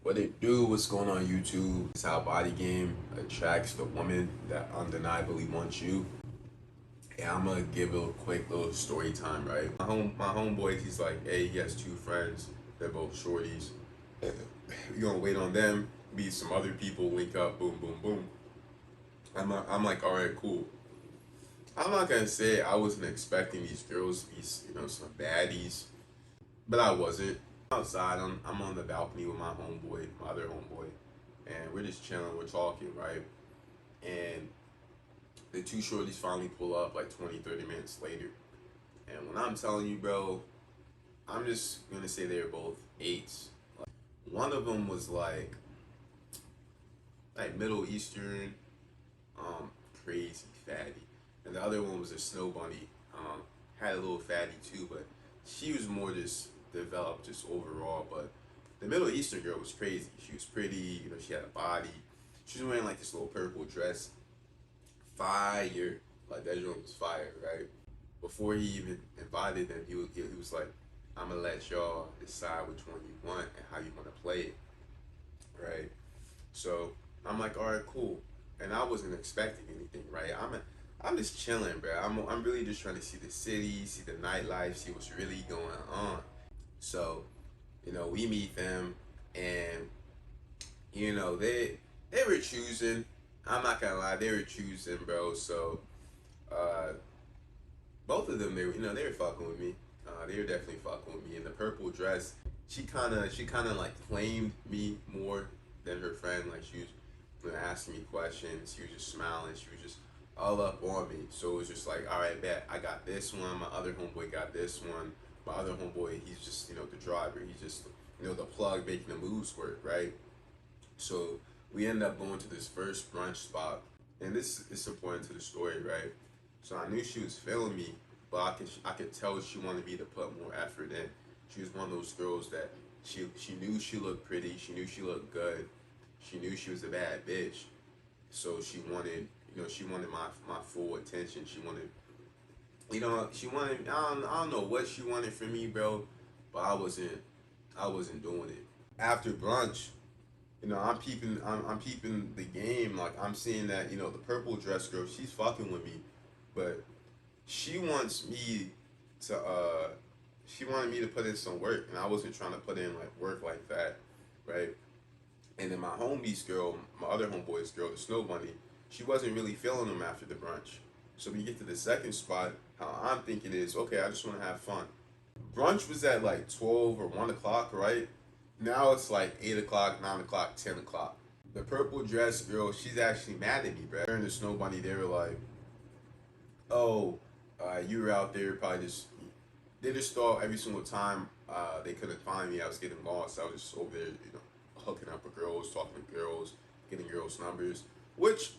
What it do, what's going on YouTube? It's how body game attracts the woman that undeniably wants you. And I'm gonna give a quick little story time, right? My homeboy, he's like, hey, he has two friends. They're both shorties. We gonna wait on them, meet some other people, link up, boom, boom, boom. I'm like, all right, cool. I'm not gonna say I wasn't expecting these girls to be, some baddies, but I wasn't. Outside, I'm on the balcony with my homeboy, my other homeboy, and we're just chilling, we're talking, right? And the two shorties finally pull up like 20, 30 minutes later. And when I'm telling you, bro, I'm just gonna say they were both eights. Like, one of them was like Middle Eastern, crazy fatty, and the other one was a snow bunny. Had a little fatty too, but she was more just developed just overall. But the Middle Eastern girl was crazy. She was pretty, she had a body. She was wearing like this little purple dress. Fire. Like that joint was fire, right? Before he even invited them, he was like, I'm gonna let y'all decide which one you want and how you wanna play it. Right? So I'm like, all right, cool. And I wasn't expecting anything, right? I'm just chilling, bro. I'm really just trying to see the city, see the nightlife, see what's really going on. So, we meet them, and they were choosing. I'm not gonna lie, they were choosing, bro. So, uh, both of them, they were fucking with me. They were definitely fucking with me. In the purple dress, she kind of like claimed me more than her friend. Like she was, asking me questions. She was just smiling. She was just all up on me. So it was just like, all right, bet I got this one. My other homeboy got this one. My other homeboy, he's just the driver. He's just the plug making the moves work, right? So we end up going to this first brunch spot, and this is important to the story, right? So I knew she was feeling me, but I could tell she wanted me to put more effort in. She was one of those girls that she knew she looked pretty, she knew she looked good, she knew she was a bad bitch, so she wanted my full attention. She wanted, I don't know what she wanted from me, bro, but I wasn't doing it. After brunch, I'm peeping the game. Like I'm seeing that the purple dress girl, she's fucking with me, but she wants me to she wanted me to put in some work, and I wasn't trying to put in like work like that, right? And then my homie's girl, my other homeboy's girl, the snow bunny, she wasn't really feeling them after the brunch. So when you get to the second spot, how I'm thinking is, okay, I just want to have fun. Brunch was at like 12 or 1 o'clock, right? Now it's like 8 o'clock, 9 o'clock, 10 o'clock. The purple dress girl, she's actually mad at me, bro. Her and the snow bunny, they were like, oh, you were out there probably just, they just thought every single time they couldn't find me, I was getting lost. I was just over there, hooking up with girls, talking to girls, getting girls' numbers, which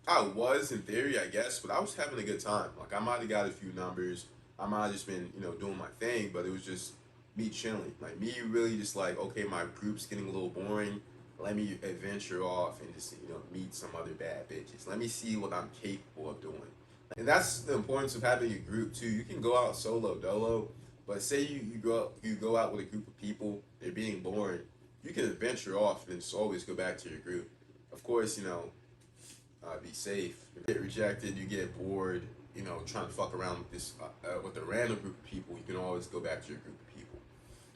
I was in theory, I guess, but I was having a good time. Like I might have got a few numbers, I might have just been, doing my thing, but it was just me chilling. Like me really just like, okay, my group's getting a little boring. Let me adventure off and just, meet some other bad bitches. Let me see what I'm capable of doing. And that's the importance of having a group too. You can go out solo dolo, but say you go out with a group of people, they're being boring, you can venture off and just always go back to your group. Of course, be safe. You get rejected, you get bored, trying to fuck around with this with a random group of people, you can always go back to your group of people.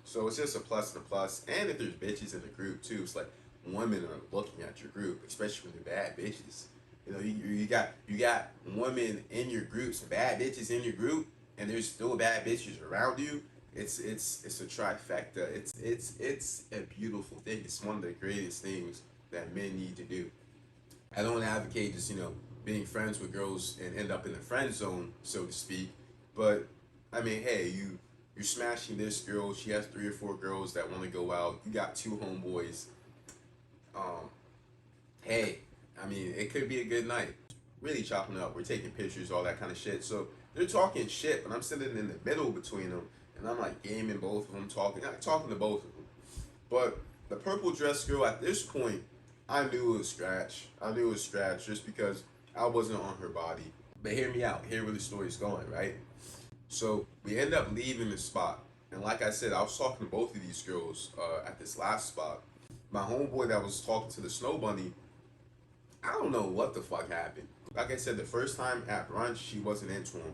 So it's just a plus and a plus. And if there's bitches in the group too, it's like women are looking at your group, especially when they're bad bitches. You got women in your group, some bad bitches in your group, and there's still bad bitches around you. It's a trifecta. It's a beautiful thing. It's one of the greatest things that men need to do. I don't advocate just being friends with girls and end up in the friend zone, so to speak. But I mean, hey, you're smashing this girl. She has 3 or 4 girls that want to go out. You got 2 homeboys. Um, hey, I mean, it could be a good night. Really chopping up. We're taking pictures, all that kind of shit. So they're talking shit, but I'm sitting in the middle between them, and I'm like gaming both of them, talking to both of them. But the purple dress girl, at this point, I knew it was scratch. I knew it was scratch just because I wasn't on her body. But hear me out. Hear where the story's going, right? So we end up leaving the spot, and like I said, I was talking to both of these girls at this last spot. My homeboy that was talking to the Snow Bunny, I don't know what the fuck happened. Like I said, the first time at brunch, she wasn't into him.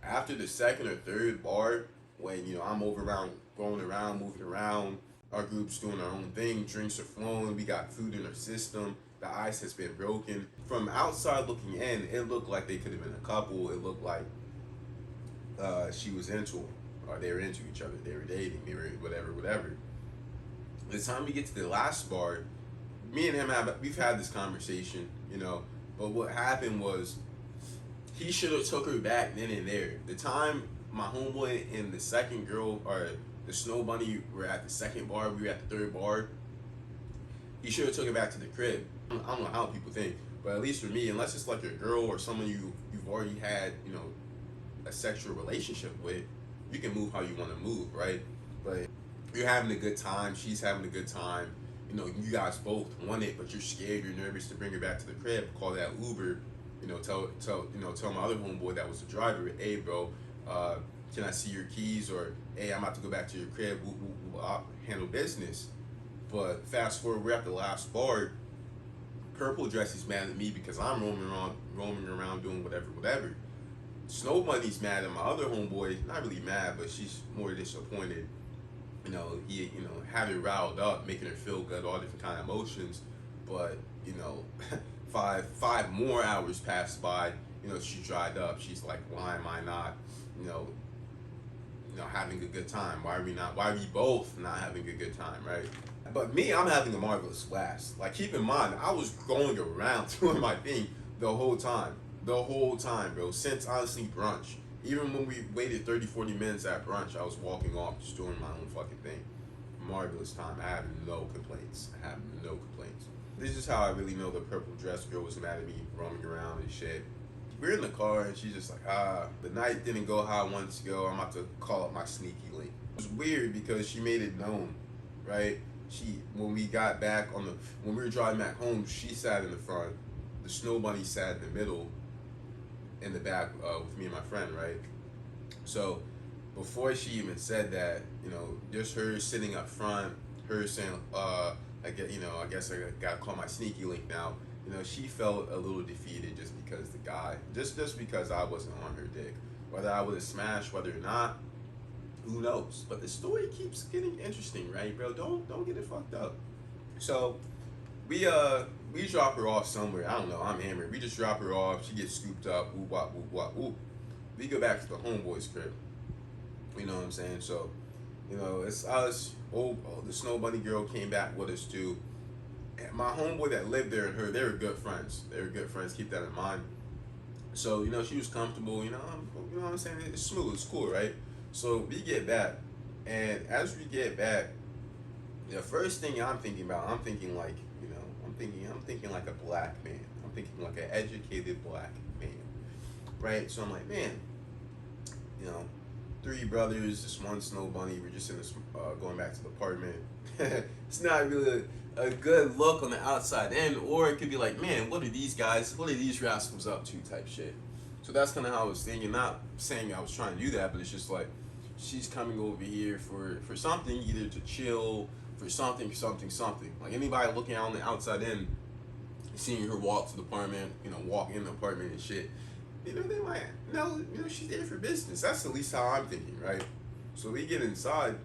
After the second or third bar, when I'm over around, going around, moving around, our group's doing our own thing, drinks are flowing, we got food in our system, the ice has been broken. From outside looking in, it looked like they could have been a couple. It looked like she was into him, or they were into each other, they were dating, they were whatever. By the time we get to the last bar, me and him we've had this conversation, but what happened was he should have took her back then and there. The time my homeboy and the second girl, or the Snow Bunny, were at the second bar, we were at the third bar, he should have took her back to the crib. I don't know how people think, but at least for me, unless it's like your girl or someone you've already had, a sexual relationship with, you can move how you want to move, right? But you're having a good time, she's having a good time, you guys both want it, but you're scared, you're nervous to bring her back to the crib, call that Uber, tell my other homeboy that was the driver, hey bro, can I see your keys? Or hey, I'm about to go back to your crib, I'll handle business. But fast forward, we're at the last bar. Purple Dress is mad at me because I'm roaming around doing whatever. Snow Bunny's mad at my other homeboy, not really mad, but she's more disappointed. He had her riled up, making her feel good, all different kind of emotions. But five more hours passed by. She dried up. She's like, why am I not, having a good time? Why are we both not having a good time, right? But me, I'm having a marvelous blast. Like, keep in mind, I was going around doing my thing the whole time, bro. Since honestly brunch. Even when we waited 30-40 minutes at brunch, I was walking off just doing my own fucking thing. Marvelous time. I have no complaints. This is how I really know the Purple Dress girl was mad at me roaming around and shit. We're in the car and she's just like, the night didn't go how I wanted to go. I'm about to call up my sneaky link. It was weird because she made it known, right? When we got back when we were driving back home, she sat in the front. The Snow Bunny sat in the middle, in the back with me and my friend, right? So before she even said that, just her sitting up front, her saying, I guess I gotta call my sneaky link now. She felt a little defeated just because just because I wasn't on her dick. Whether I would have smashed, whether or not, who knows? But the story keeps getting interesting, right, bro? Don't get it fucked up. So we drop her off somewhere. I don't know. I'm hammered. We just drop her off. She gets scooped up. Whoop wop whoop wop whoop. We go back to the homeboy's crib. You know what I'm saying? So, it's us. The Snow Bunny girl came back with us too. And my homeboy that lived there and her, they were good friends. Keep that in mind. So, she was comfortable. You know what I'm saying? It's smooth. It's cool, right? So we get back, and as we get back, the first thing I'm thinking like, I'm thinking like a black man. I'm thinking like an educated black man, right? So I'm like, man, 3 brothers, this one Snow Bunny. We're just in this, going back to the apartment. It's not really a good look on the outside end, or it could be like, man, what are these rascals up to type shit. So that's kind of how I was thinking. Not saying I was trying to do that, but it's just like, she's coming over here for something, either to chill, for something. Like, anybody looking out on the outside end, seeing her walk to the apartment, walk in the apartment and shit, they might know, she's there for business. That's at least how I'm thinking, right? So we get inside.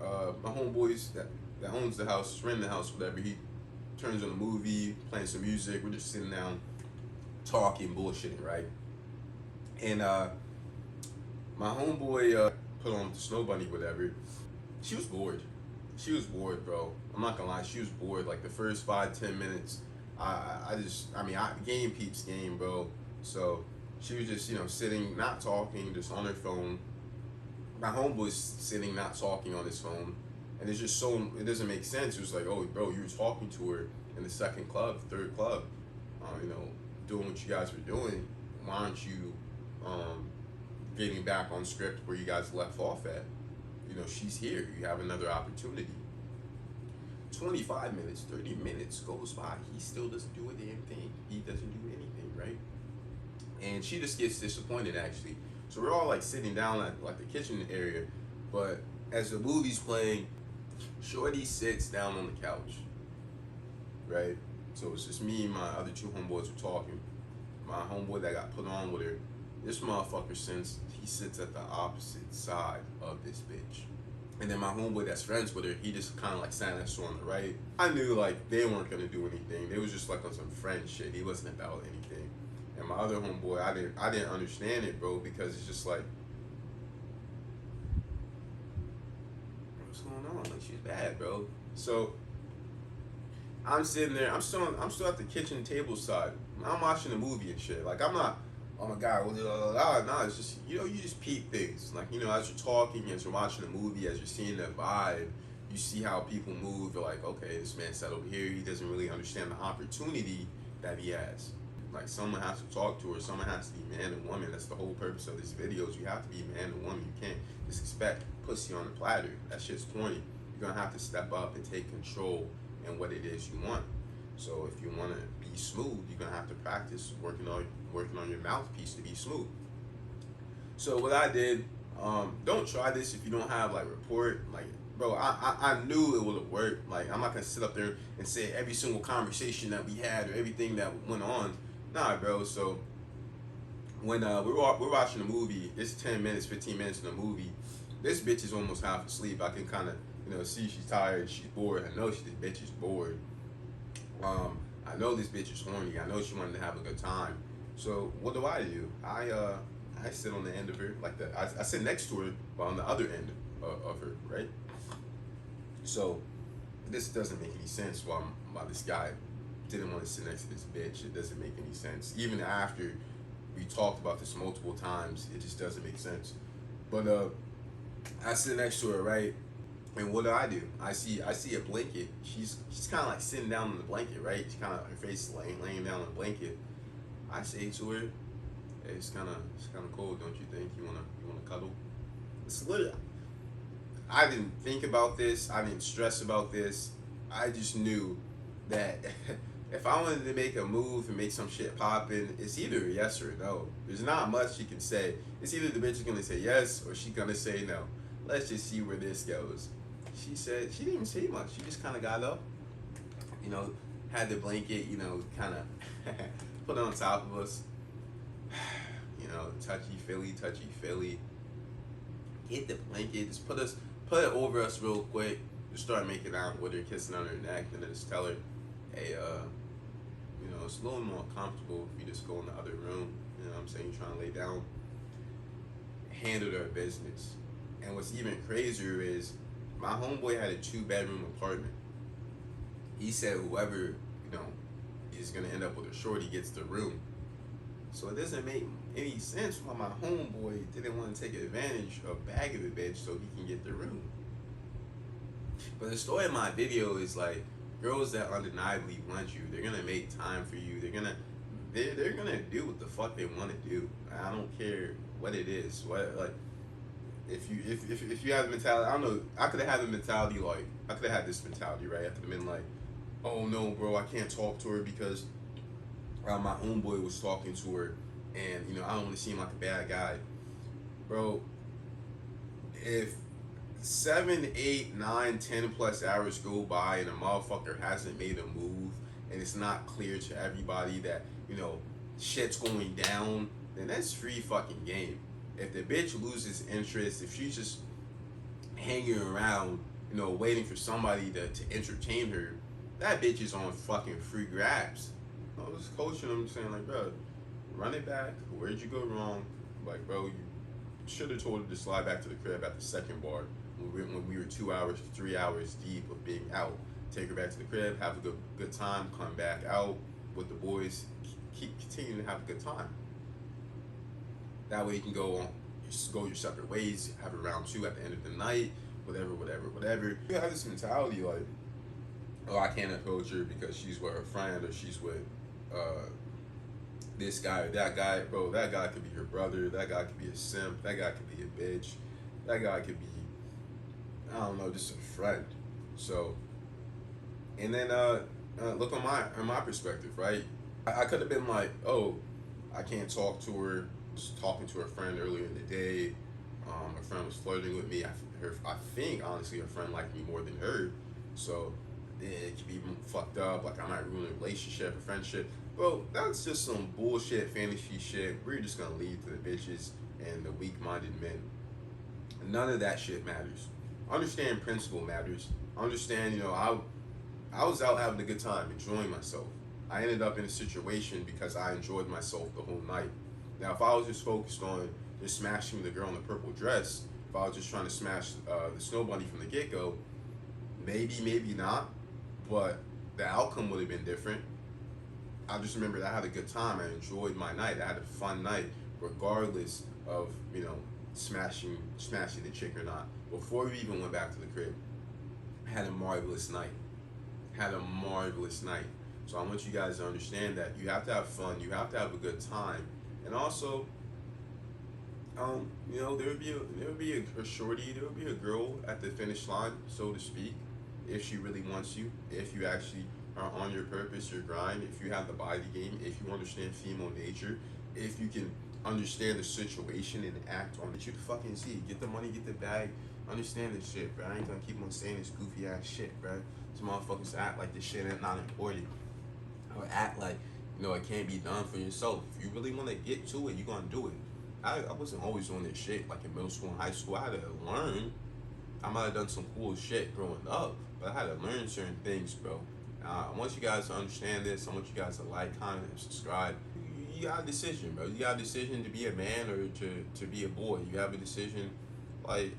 My homeboys that owns the house, renting the house, whatever, he turns on a movie, playing some music. We're just sitting down, talking, bullshitting, right? And my homeboy put on the Snow Bunny, whatever. She was bored, bro. I'm not gonna lie, she was bored. Like the first 5-10 minutes, game peeps game, bro. So she was just, sitting, not talking, just on her phone. My homeboy's sitting, not talking, on his phone. And it's just it doesn't make sense. It was like, oh, bro, you were talking to her in the second club, third club, doing what you guys were doing. Why aren't you getting back on script where you guys left off at? She's here. You have another opportunity. 25 minutes, 30 minutes goes by. He still doesn't do a damn thing. He doesn't do anything, right? And she just gets disappointed, actually. So we're all like sitting down at like the kitchen area, but as the movie's playing, Shorty sits down on the couch. right? So it's just me and my other two homeboys were talking. My homeboy that got put on with her, this motherfucker, since he sits at the opposite side of this bitch. And then my homeboy that's friends with her, he just kind of like sat next to her on the right. I knew like they weren't gonna do anything. They was just like on some friend shit. He wasn't about anything. And my other homeboy, I didn't understand it, bro, because it's just like, what's going on? Like, she's bad, bro. So I'm sitting there. I'm still at the kitchen table side. I'm watching a movie and shit. Like, I'm not, oh my god, nah. It's just, you know, you just peep things. Like, you know, as you're talking, as you're watching a movie, as you're seeing the vibe, you see how people move. You're like, okay, this man sat over here. He doesn't really understand the opportunity that he has. Like, someone has to talk to her. Someone has to be man and woman. That's the whole purpose of this video. Is you have to be man and woman. You can't just expect pussy on the platter. That shit's corny. You're gonna have to step up and take control in what it is you want. So if you want to be smooth, you're gonna have to practice working on your mouthpiece to be smooth. So what I did, don't try this if you don't have like rapport. Like, bro, I knew it would have worked. Like, I'm not gonna sit up there and say every single conversation that we had or everything that went on. Nah, bro. So when we're watching a movie, it's 10 minutes, 15 minutes in the movie. This bitch is almost half asleep. I can kind of, you know, see she's tired, she's bored. I know this bitch is bored. I know this bitch is horny. I know she wanted to have a good time. So what do? I sit on the end of her, like that. I sit next to her, but on the other end of her, right? So this doesn't make any sense. Why this guy didn't want to sit next to this bitch? It doesn't make any sense. Even after we talked about this multiple times, it just doesn't make sense. But I sit next to her, right? And what do? I see a blanket. She's kind of like sitting down on the blanket, right? She kind of, her face laying down on the blanket. I say to her, hey, it's kind of cold, don't you think? You wanna cuddle? It's literally, I didn't think about this. I didn't stress about this. I just knew that if I wanted to make a move and make some shit poppin', it's either a yes or a no. There's not much she can say. It's either the bitch is gonna say yes or she's gonna say no. Let's just see where this goes. She said, she didn't even say much. She just kind of got up, you know, had the blanket, you know, kind of put it on top of us. You know, touchy feely. Get the blanket, just put it over us real quick. Just start making out with her, kissing on her neck, and then just tell her, hey, you know, it's a little more comfortable if you just go in the other room. You know what I'm saying? You're trying to lay down. Handled her business. And what's even crazier is my homeboy had a 2-bedroom apartment. He said whoever, you know, is gonna end up with a shorty gets the room. So it doesn't make any sense why my homeboy didn't want to take advantage of bagging the bitch so he can get the room. But the story of my video is like, girls that undeniably want you, they're gonna make time for you. They're gonna do what the fuck they want to do. I don't care what it is. What, like, if you have the mentality, I don't know. I could have had the mentality like, I could have had this mentality, right? I could have been like, oh no, bro, I can't talk to her because my homeboy was talking to her, and you know, I don't want to seem like a bad guy, bro. If 7, 8, 9, 10 plus hours go by and a motherfucker hasn't made a move, and it's not clear to everybody that, you know, shit's going down, then that's free fucking game. If the bitch loses interest, if she's just hanging around, you know, waiting for somebody to entertain her, that bitch is on fucking free grabs. I was coaching him, saying like, bro, run it back. Where'd you go wrong? Like, bro, you should have told her to slide back to the crib at the second bar when we were 2 hours, 3 hours deep of being out. Take her back to the crib, have a good time, come back out with the boys, keep continuing to have a good time. That way you can go your separate ways, have a round 2 at the end of the night, whatever. You have this mentality like, oh, I can't approach her because she's with her friend or she's with this guy or that guy. Bro, that guy could be her brother, that guy could be a simp, that guy could be a bitch, that guy could be, I don't know, just a friend. So, and then look on my perspective, right? I could have been like, oh, I can't talk to her. Just talking to her friend earlier in the day. Her friend was flirting with me. I think honestly her friend liked me more than her. So it can be fucked up. Like I might ruin a relationship, a friendship. Bro, that's just some bullshit fantasy shit. We're just gonna leave to the bitches and the weak-minded men. None of that shit matters. Understand principle matters. Understand, I was out having a good time, enjoying myself. I ended up in a situation because I enjoyed myself the whole night. Now, if I was just focused on just smashing the girl in the purple dress, if I was just trying to smash the snow bunny from the get-go, maybe not, but the outcome would have been different. I just remember that I had a good time. I enjoyed my night. I had a fun night, regardless of smashing the chick or not. Before we even went back to the crib, I had a marvelous night. So I want you guys to understand that you have to have fun. You have to have a good time, and also, there would be a shorty, there would be a girl at the finish line, so to speak, if she really wants you, if you actually are on your purpose, your grind, if you have the body game, if you understand female nature, if you can understand the situation and act on it. You fucking see, get the money, get the bag, understand this shit, bro. I ain't gonna keep on saying this goofy ass shit, bro. Some motherfuckers act like this shit ain't not important, or act like it can't be done for yourself. If you really want to get to it, you're gonna do it. I wasn't always doing this shit like in middle school and high school. I had to learn. I might have done some cool shit growing up, but I had to learn certain things, bro. I want you guys to understand this. I want you guys to like, comment, and subscribe. You got a decision, bro. You got a decision to be a man or to be a boy. You have a decision. Like,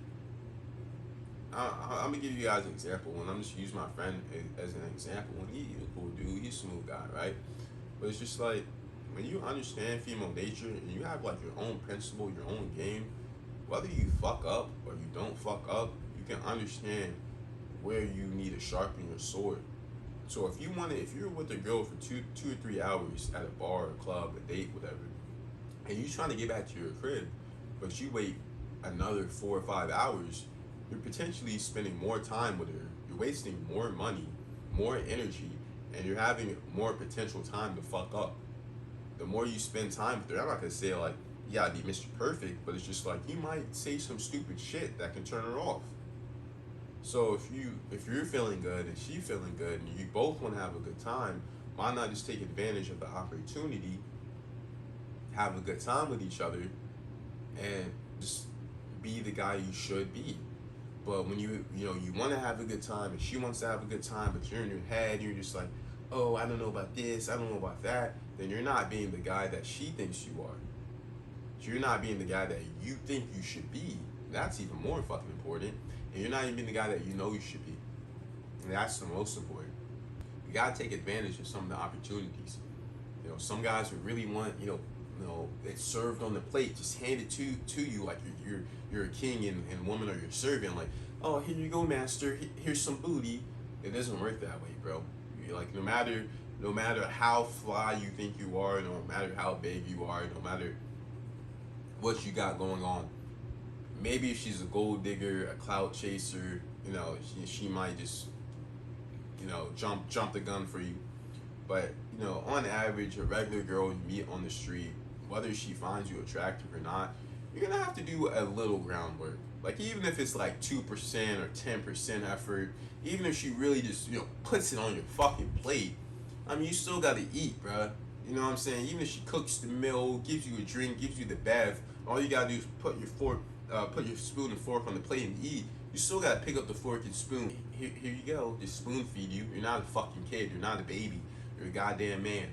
I'm gonna give you guys an example. And I'm just use my friend as an example. When he's a cool dude, he's a smooth guy, right? But it's just like, when you understand female nature and you have like your own principle, your own game, whether you fuck up or you don't fuck up, you can understand where you need to sharpen your sword. So if you're with a girl for two or 3 hours at a bar, a club, a date, whatever, and you're trying to get back to your crib, but you wait another 4 or 5 hours, you're potentially spending more time with her. You're wasting more money, more energy, and you're having more potential time to fuck up. The more you spend time with her, I'm not gonna say like, yeah, I'd be Mr. Perfect, but it's just like you might say some stupid shit that can turn her off. So if you're feeling good and she's feeling good and you both want to have a good time, why not just take advantage of the opportunity, have a good time with each other, and just be the guy you should be. But when you want to have a good time and she wants to have a good time, but you're in your head, you're just like, oh, I don't know about this, I don't know about that, then you're not being the guy that she thinks you are. You're not being the guy that you think you should be. That's even more fucking important. And you're not even being the guy that you know you should be. And that's the most important. You gotta take advantage of some of the opportunities. Some guys would really want, it's served on the plate, just hand it to you like you're a king and woman or your servant. Like, oh, here you go, master. Here's some booty. It doesn't work that way, bro. You're like, no matter how fly you think you are, no matter how big you are, no matter what you got going on. Maybe if she's a gold digger, a clout chaser, she might just, jump the gun for you. But, on average, a regular girl you meet on the street, whether she finds you attractive or not, you're gonna have to do a little groundwork. Like, even if it's like 2% or 10% effort, even if she really just, puts it on your fucking plate, I mean, you still gotta eat, bruh. You know what I'm saying? Even if she cooks the meal, gives you a drink, gives you the bath, all you gotta do is put your spoon and fork on the plate and eat. You still gotta pick up the fork and spoon. Here you go. Just spoon feed you. You're not a fucking kid. You're not a baby. You're a goddamn man.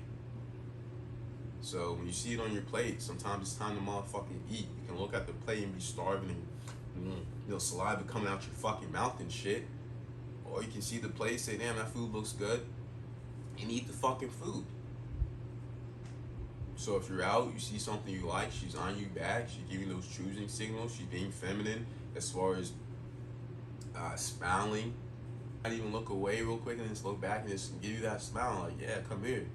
So when you see it on your plate, sometimes it's time to motherfucking eat. You can look at the plate and be starving and saliva coming out your fucking mouth and shit. Or you can see the plate, say, damn, that food looks good, and eat the fucking food. So if you're out, you see something you like, she's on you back, she's giving those choosing signals, she's being feminine as far as smiling. Not even look away real quick and just look back and just give you that smile, like, yeah, come here.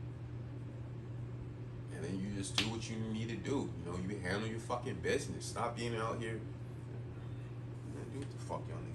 And then you just do what you need to do. You handle your fucking business. Stop being out here. Man, do what the fuck y'all niggas